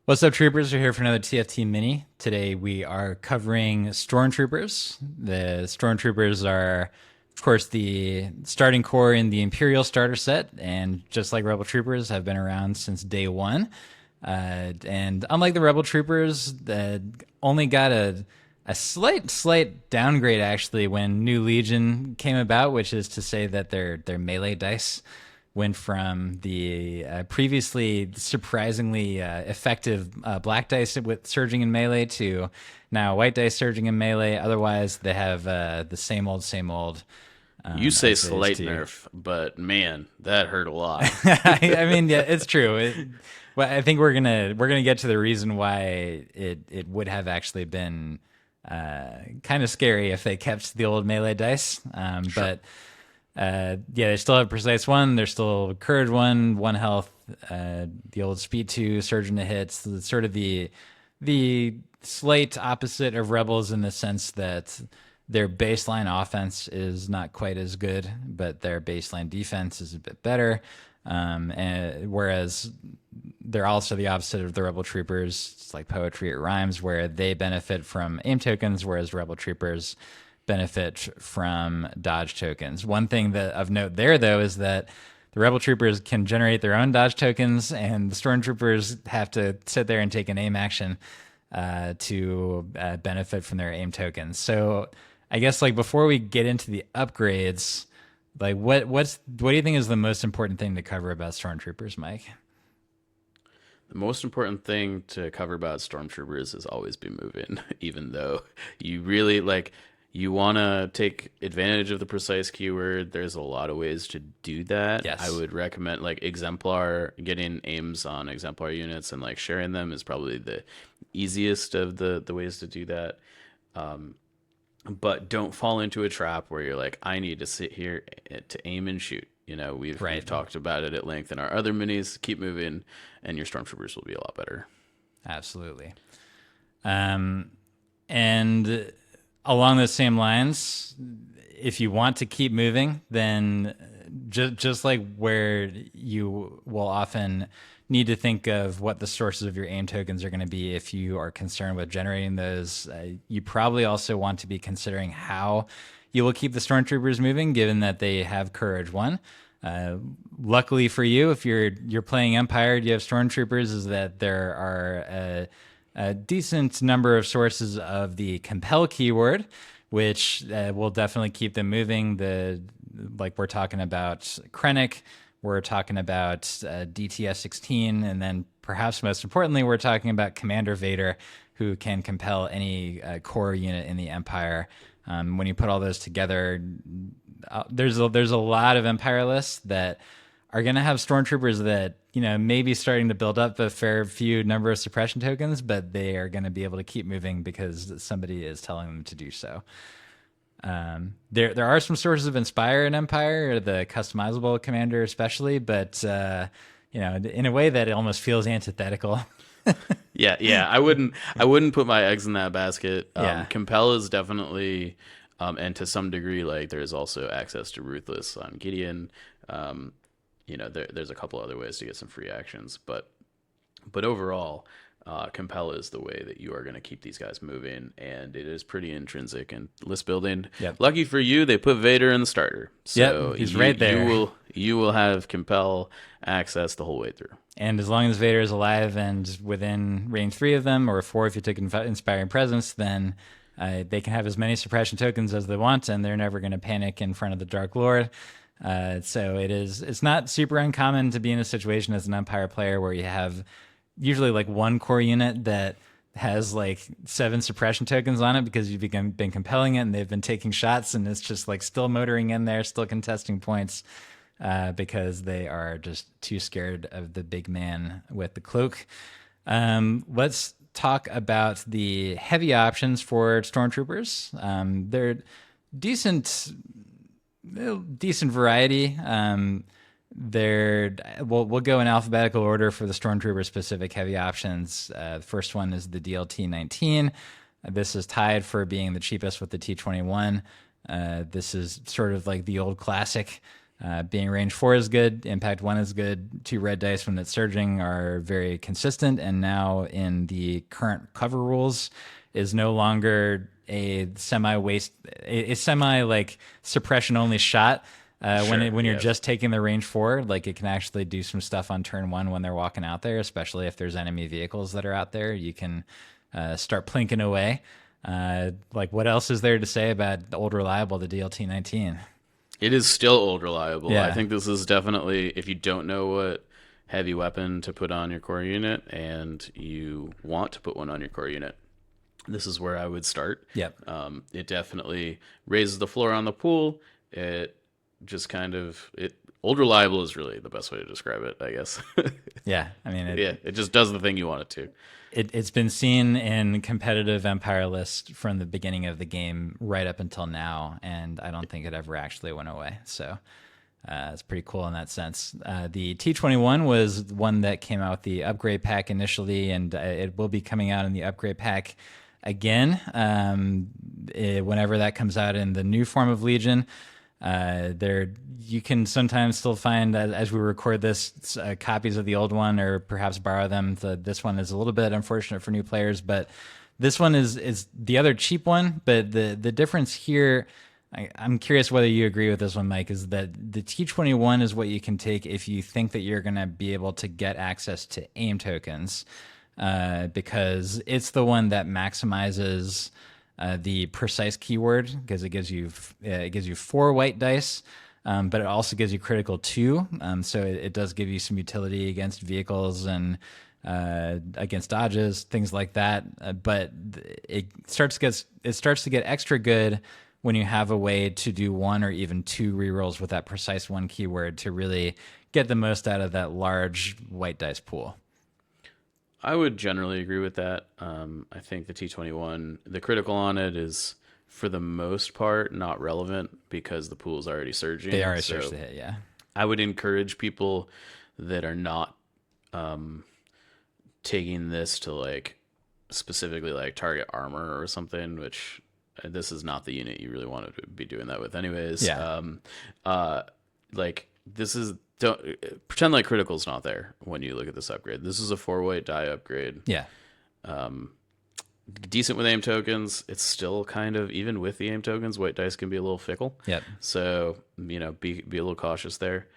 What's up, troopers? We're here for another TFT mini. Today we are covering Stormtroopers. The Stormtroopers are, of course, the starting core in the Imperial starter set, and just like Rebel Troopers, have been around since day one. And unlike the Rebel Troopers, that only got a slight downgrade actually when New Legion came about, which is to say that their melee dice went from the previously surprisingly effective black dice with surging in melee to now white dice surging in melee. Otherwise, they have the same old You say as is slight too. nerf, but man, that hurt a lot. I mean, yeah, it's true. Well, I think we're gonna get to the reason why it would have actually been kind of scary if they kept the old melee dice. Sure. But yeah, they still have precise one. They're still courage one, one health. The old speed two, surge into hits. It's sort of the slight opposite of rebels in the sense that their baseline offense is not quite as good, but their baseline defense is a bit better. And whereas they're also the opposite of the rebel troopers. It's like poetry, it rhymes, where they benefit from aim tokens, whereas rebel troopers benefit from dodge tokens. One thing that of note there, though, is that the rebel troopers can generate their own dodge tokens, and the stormtroopers have to sit there and take an aim action to benefit from their aim tokens. So, I guess like before we get into the upgrades, like what do you think is the most important thing to cover about stormtroopers, Mike? The most important thing to cover about stormtroopers is always be moving, even though you really you want to take advantage of the precise keyword. There's a lot of ways to do that. I Yes. would recommend like exemplar, getting aims on exemplar units and like sharing them is probably the easiest of the ways to do that. But don't fall into a trap where you're like, I need to sit here to aim and shoot. We've Right. talked about it at length in our other minis. Keep moving, and your stormtroopers will be a lot better. Absolutely. Um, and along those same lines, if you want to keep moving, then just like where you will often need to think of what the sources of your aim tokens are going to be if you are concerned with generating those, you probably also want to be considering how you will keep the stormtroopers moving, given that they have courage one. Uh, Luckily for you, if you're playing Empire, you have stormtroopers. Is that there are a decent number of sources of the compel keyword, which will definitely keep them moving. The like we're talking about Krennic, we're talking about DTS 16, and then perhaps most importantly, we're talking about Commander Vader, who can compel any core unit in the Empire. When you put all those together, there's a lot of Empire lists that are going to have stormtroopers that maybe starting to build up a fair few number of suppression tokens, but they are going to be able to keep moving because somebody is telling them to do so. There are some sources of inspire in Empire, the customizable commander especially, but in a way that it almost feels antithetical. Yeah, yeah. I wouldn't put my eggs in that basket. Yeah, Compel is definitely, and to some degree, like there's also access to Ruthless on Gideon. Um, there's a couple other ways to get some free actions, but overall, compel is the way that you are going to keep these guys moving, and it is pretty intrinsic in list building. yep, Lucky for you, they put Vader in the starter, yep. so He's you right you there. will have compel access the whole way through. And as long as Vader is alive and within range three of them, or four if you took Inspiring Presence, then they can have as many suppression tokens as they want, and they're never going to panic in front of the Dark Lord. So it's not super uncommon to be in a situation as an Empire player where you have usually like one core unit that has like seven suppression tokens on it because been compelling it and they've been taking shots and it's just like still motoring in there, still contesting points because they are just too scared of the big man with the cloak. Let's talk about the heavy options for stormtroopers. They're decent, decent variety. There, we'll go in alphabetical order for the stormtrooper specific heavy options. The first one is the DLT 19. This is tied for being the cheapest with the T21. This is sort of like the old classic Being range 4 is good, impact 1 is good. 2 red dice when it's surging are very consistent, and now in the current cover rules is no longer a semi like suppression only shot. When you're Yes. just taking the range 4, like it can actually do some stuff on turn 1 when they're walking out there, especially if there's enemy vehicles that are out there. You can start plinking away. Like what else is there to say about the old reliable, the DLT 19? It is still old reliable. I Yeah. think this is definitely, if you don't know what heavy weapon to put on your core unit and you want to put one on your core unit, this is where I would start. Yep. It definitely raises the floor on the pool. It just kind of it old reliable is really the best way to describe it, I guess. Yeah. I mean, Yeah, it just does the thing you want it to. it's been seen in competitive Empire lists from the beginning of the game right up until now, and I don't think it ever actually went away. So it's pretty cool in that sense. The T21 was one that came out with the upgrade pack initially, and it will be coming out in the upgrade pack again whenever that comes out in the new form of Legion. There, you can sometimes still find, as we record this, copies of the old one, or perhaps borrow them. This one is a little bit unfortunate for new players, but this one is the other cheap one. But the difference here, I'm curious whether you agree with this one, Mike, is that the T21 is what you can take if you think that you're going to be able to get access to aim tokens, because it's the one that maximizes the precise keyword, because it gives you 4 white dice, but it also gives you critical 2. So it does give you some utility against vehicles and against dodges, things like that. But it starts to get extra good when you have a way to do 1 or even 2 rerolls with that precise 1 keyword to really get the most out of that large white dice pool. I would generally agree with that. I think the T21, the critical on it is, for the most part, not relevant because the pool's already surging. They already so searched the hit, yeah. I would encourage people that are not taking this to like specifically like target armor or something, which this is not the unit you really want to be doing that with anyways. Yeah. Like this is, don't pretend like critical's not there when you look at this upgrade. This is a 4 white die upgrade. Yeah. Decent with aim tokens. It's still kind of, even with the aim tokens, white dice can be a little fickle. Yep. So, be a little cautious there.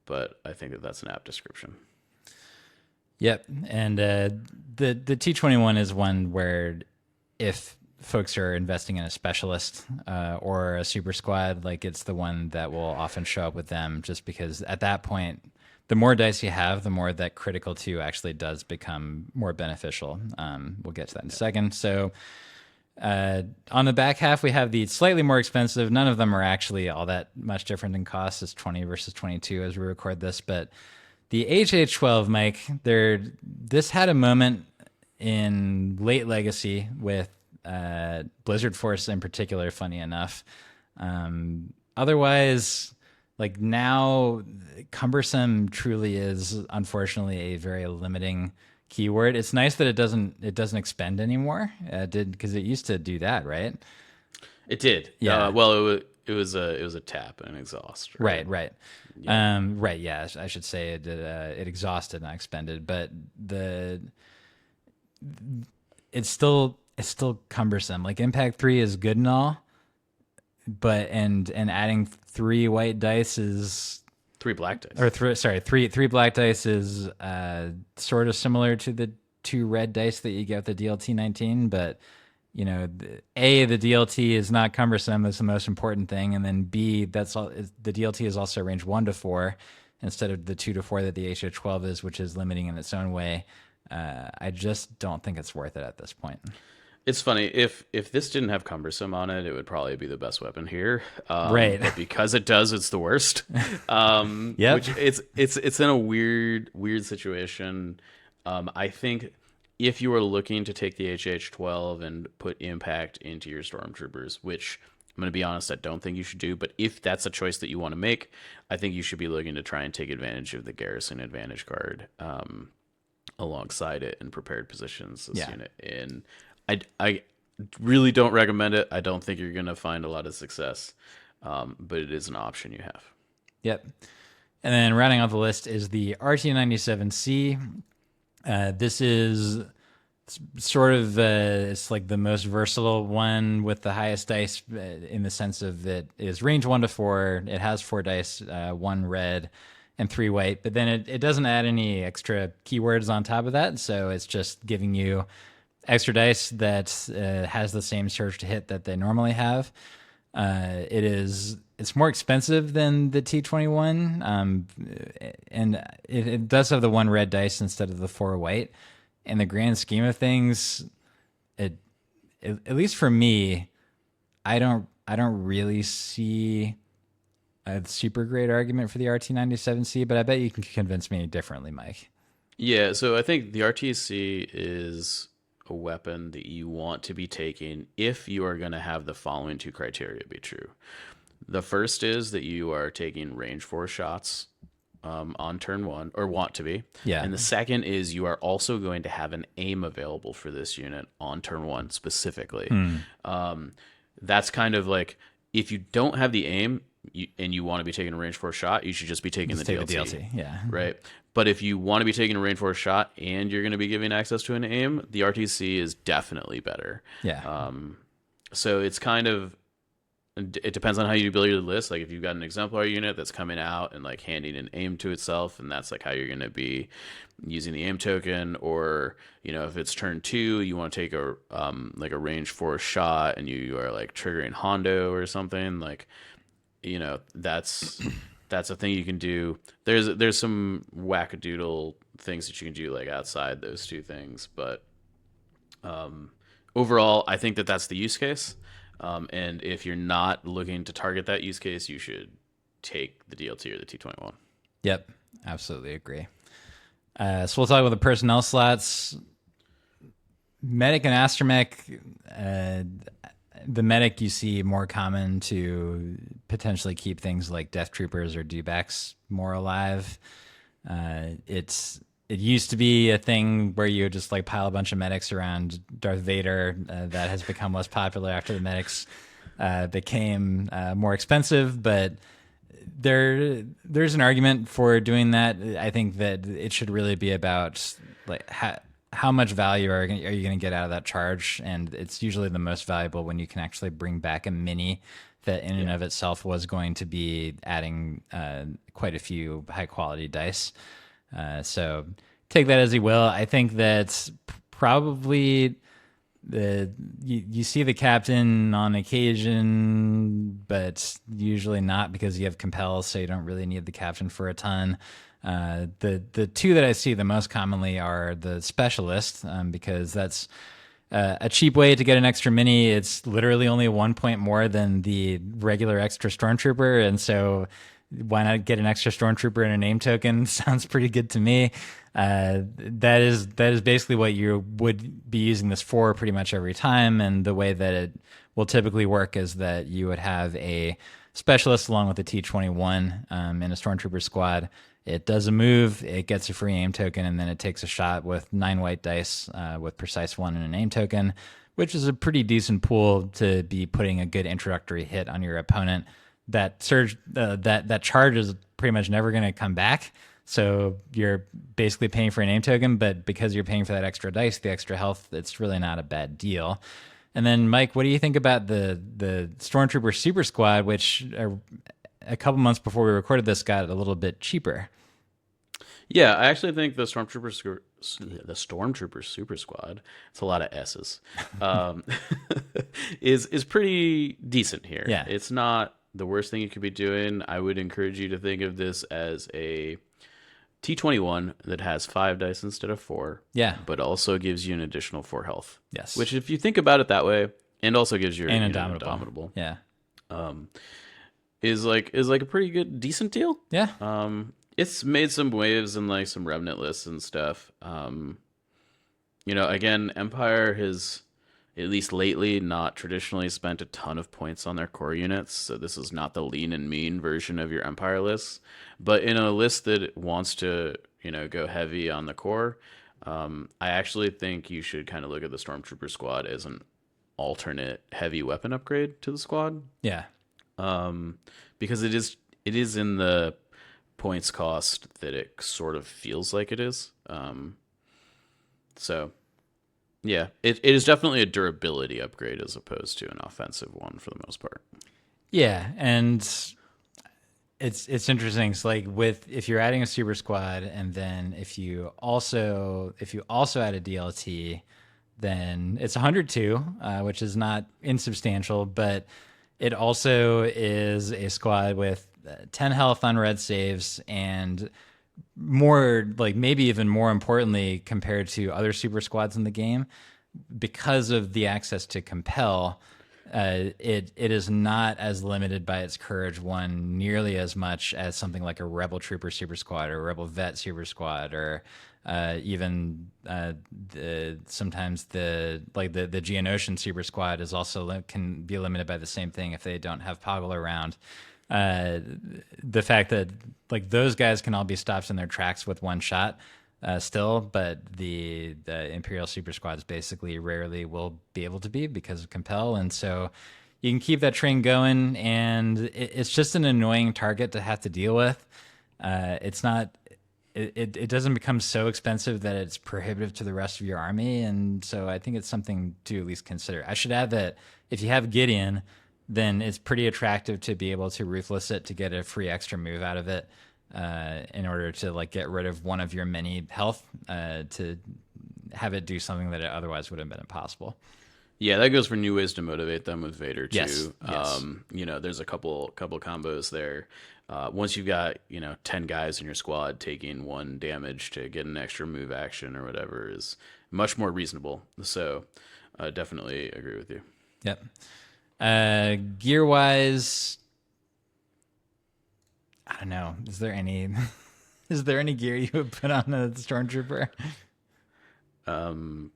But I think that's an apt description. Yep. And the T21 is one where if folks are investing in a specialist or a super squad, like it's the one that will often show up with them, just because at that point, the more dice you have, the more that critical 2 actually does become more beneficial. We'll get to that in a second. So on the back half, we have the slightly more expensive. None of them are actually all that much different in cost. It's 20 versus 22 as we record this. But the HH12, Mike, this had a moment in late Legacy with Blizzard Force in particular, funny enough. Otherwise, like now, cumbersome truly is unfortunately a very limiting keyword. It's nice that it doesn't expend anymore. Because it used to do that, right? It did. Yeah. Well, it was a tap and exhaust. Right. Yeah. Right. Yeah. I should say it exhausted, not expended, but it's still cumbersome. Like Impact 3 is good and all, but and adding 3 white dice is 3 black dice. Or three black dice is sort of similar to the 2 red dice that you get with the DLT 19, but the DLT is not cumbersome. That's the most important thing, and then B, that's all. The DLT is also range 1 to 4 instead of the 2 to 4 that the HH12 is, which is limiting in its own way. I just don't think it's worth it at this point. It's funny, if this didn't have cumbersome on it, it would probably be the best weapon here. Right. But because it does, it's the worst. Yeah. Which it's in a weird situation. I think if you are looking to take the HH12 and put impact into your Stormtroopers, which I'm going to be honest, I don't think you should do, but if that's a choice that you want to make, I think you should be looking to try and take advantage of the Garrison Advantage card alongside it in prepared positions this unit. And I really don't recommend it. I don't think you're going to find a lot of success, but it is an option you have. Yep. And then rounding out the list is the RT97C. This is sort of it's like the most versatile one with the highest dice in the sense of it is range 1 to 4. It has 4 dice, 1 red and 3 white, but then it doesn't add any extra keywords on top of that. So it's just giving you extra dice that has the same surge to hit that they normally have. It's more expensive than the T21, and it does have the 1 red dice instead of the 4 white. In the grand scheme of things, at least for me, I don't really see a super great argument for the RT97C, but I bet you can convince me differently, Mike. Yeah, so I think the RTC is a weapon that you want to be taking if you are going to have the following 2 criteria be true. The first is that you are taking range 4 shots on turn 1, or want to be. Yeah. And the second is you are also going to have an aim available for this unit on turn 1 specifically. That's kind of like, if you don't have the aim and you want to be taking a range 4 shot, you should just be taking the DLC. Yeah. Right. But if you want to be taking a range 4 shot and you're going to be giving access to an aim, the RTC is definitely better. Yeah. So it's kind of, it depends on how you build your list. Like if you've got an exemplar unit that's coming out and like handing an aim to itself, and that's like how you're going to be using the aim token, or if it's turn 2, you want to take a like a range 4 shot and you are like triggering Hondo or something, like that's a thing you can do. There's some wackadoodle things that you can do like outside those 2 things, but overall, I think that that's the use case. And if you're not looking to target that use case, you should take the DLT or the T21. Yep, absolutely agree. So we'll talk about the personnel slots. Medic and Astromech. The medic you see more common to potentially keep things like Death Troopers or dewbacks more alive. It used to be a thing where you would just like pile a bunch of medics around Darth Vader. That has become less popular after the medics became more expensive, but there's an argument for doing that. I think that it should really be about like how much value are you going to get out of that charge, and it's usually the most valuable when you can actually bring back a mini that in and of itself was going to be adding quite a few high quality dice. So take that as you will. I think that probably you see the captain on occasion, but usually not, because you have compel, so you don't really need the captain for a ton. The 2 that I see the most commonly are the specialist, because that's a cheap way to get an extra mini. It's literally only 1 point more than the regular extra Stormtrooper, and so why not get an extra Stormtrooper and a name token? Sounds pretty good to me. That is basically what you would be using this for pretty much every time. And the way that it will typically work is that you would have a specialist along with the T21 in a Stormtrooper squad. It does a move, it gets a free aim token, and then it takes a shot with 9 white dice with precise 1 and an aim token, which is a pretty decent pool to be putting a good introductory hit on your opponent. That surge, that charge is pretty much never going to come back. So you're basically paying for an aim token, but because you're paying for that extra dice, the extra health, it's really not a bad deal. And then, Mike, what do you think about the Stormtrooper Super Squad, which a couple months before we recorded this got a little bit cheaper? Yeah, I actually think the Stormtrooper Super Squad, it's a lot of S's, is pretty decent here. Yeah. It's not the worst thing you could be doing. I would encourage you to think of this as a T21 that has 5 dice instead of 4. Yeah. But also gives you an additional 4 health. Yes. Which, if you think about it that way, and also gives you an indomitable. Yeah. Is like a pretty good, decent deal. Yeah. It's made some waves in like some Remnant lists and stuff. Again, Empire has, at least lately, not traditionally spent a ton of points on their core units, so this is not the lean and mean version of your Empire list. But in a list that wants to, go heavy on the core, I actually think you should kind of look at the Stormtrooper squad as an alternate heavy weapon upgrade to the squad. Yeah. Because it is in the points cost that it sort of feels like it is. So yeah, it is definitely a durability upgrade as opposed to an offensive one for the most part. Yeah, and it's interesting. It's like with if you're adding a super squad, and then if you also add a DLT, then it's 102, which is not insubstantial, but it also is a squad with 10 health on red saves and more, like maybe even more importantly compared to other super squads in the game, because of the access to compel. It is not as limited by its courage one nearly as much as something like a rebel trooper super squad or a rebel vet super squad, or even sometimes the Geonosian super squad is also can be limited by the same thing if they don't have Poggle around. The fact that like those guys can all be stopped in their tracks with one shot still, but the Imperial super squads basically rarely will be able to be because of compel, and so you can keep that train going, and it's just an annoying target to have to deal with. It's not. It doesn't become so expensive that it's prohibitive to the rest of your army, and so I think it's something to at least consider. I should add that if you have Gideon, then it's pretty attractive to be able to ruthless it to get a free extra move out of it, in order to like get rid of one of your many health, to have it do something that it otherwise would have been impossible. Yeah, that goes for new ways to motivate them with Vader too. Yes. There's a couple combos there. Once you've got 10 guys in your squad taking 1 damage to get an extra move action or whatever is much more reasonable. So, definitely agree with you. Yep. Gear wise, I don't know. Is there any is there any gear you would put on a stormtrooper? Um,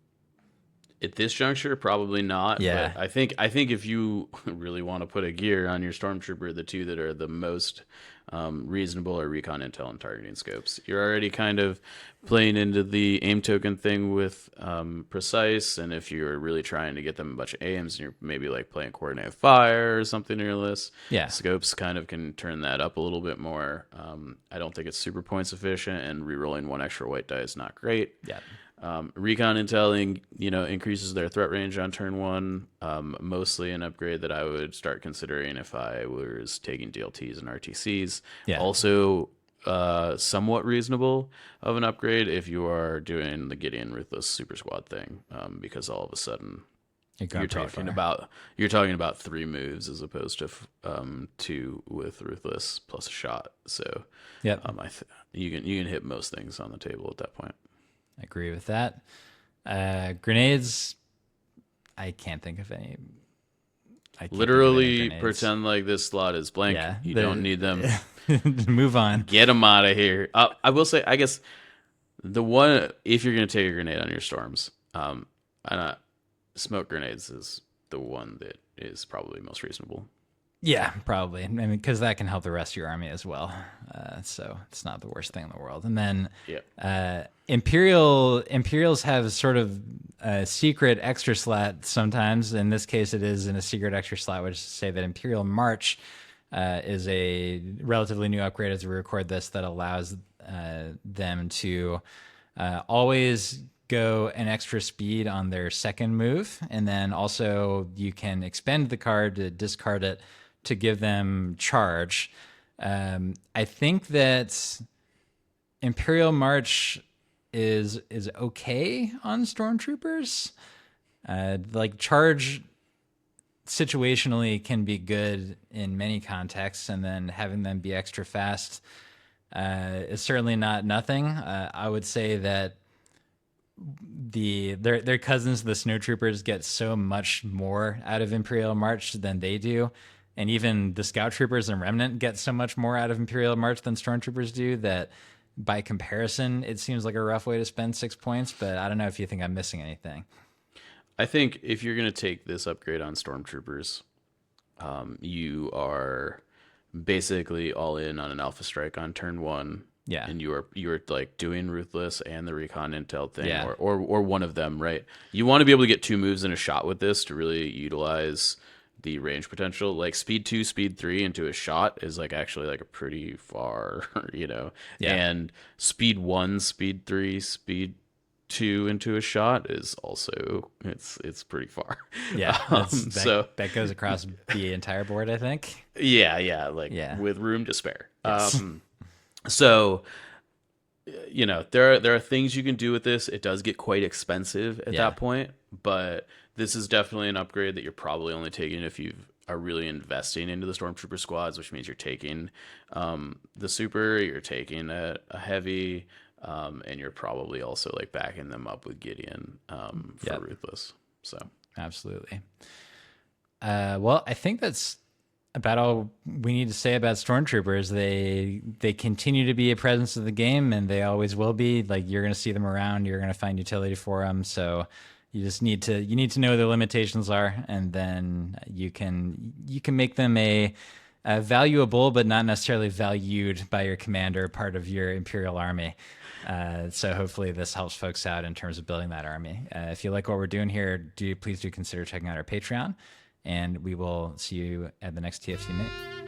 at this juncture, probably not. Yeah. But I think if you really want to put a gear on your stormtrooper, the two that are the most reasonable are recon intel and targeting scopes. You're already kind of playing into the aim token thing with precise, and if you're really trying to get them a bunch of aims, and you're maybe like playing coordinated fire or something near this, Yeah. scopes kind of can turn that up a little bit more. I don't think it's super points efficient, and rerolling 1 extra white die is not great. Yeah. Recon intel, increases their threat range on turn 1. Mostly an upgrade that I would start considering if I was taking DLTs and RTCs. Yeah. Also, somewhat reasonable of an upgrade if you are doing the Gideon Ruthless Super Squad thing, because all of a sudden you're talking about 3 moves as opposed to 2 with Ruthless plus a shot. So, Yep. you can hit most things on the table at that point. I agree with that. Grenades, I can't think of any. I can't think of any Literally grenades. pretend like this slot is blank. Yeah, You don't need them. Move on. Get them out of here. I will say, I guess the one, if you're going to take a grenade on your storms, smoke grenades is the one that is probably most reasonable. Yeah, probably. I mean, because that can help the rest of your army as well. So it's not the worst thing in the world. And then Imperials have sort of a secret extra slot sometimes. In this case, it is in a secret extra slot, which is to say that Imperial March is a relatively new upgrade as we record this that allows them to always go an extra speed on their second move. And then also you can expend the card to discard it to give them charge. I think that Imperial March is okay on Stormtroopers. Like charge situationally can be good in many contexts, and then having them be extra fast is certainly not nothing. I would say that their cousins, the Snowtroopers, get so much more out of Imperial March than they do. And even the Scout Troopers and Remnant get so much more out of Imperial March than Stormtroopers do that by comparison, it seems like a rough way to spend 6 points, but I don't know if you think I'm missing anything. I think if you're going to take this upgrade on Stormtroopers, you are basically all in on an Alpha Strike on turn 1. Yeah. And you are like doing Ruthless and the Recon Intel thing, Yeah. or one of them, right? You want to be able to get 2 moves in a shot with this to really utilize the range potential. Like speed 2, speed 3 into a shot is like actually like a pretty far, you know. Yeah. And speed 1, speed 3, speed 2 into a shot is also it's pretty far. Yeah, So that goes across the entire board, I think. yeah, like Yeah. with room to spare. Yes. So you know, there are things you can do with this. It does get quite expensive at Yeah. that point, but this is definitely an upgrade that you're probably only taking if you are really investing into the Stormtrooper squads, which means you're taking the super, you're taking a heavy, and you're probably also like backing them up with Gideon for Yep. Ruthless. So Absolutely. Well, I think that's about all we need to say about Stormtroopers. They continue to be a presence of the game, and they always will be. Like you're going to see them around, you're going to find utility for them. So you just need to know what their limitations are, and then you can make them a valuable but not necessarily valued by your commander part of your Imperial army. So hopefully this helps folks out in terms of building that army. If you like what we're doing here, please do consider checking out our Patreon, and we will see you at the next TFT Minute.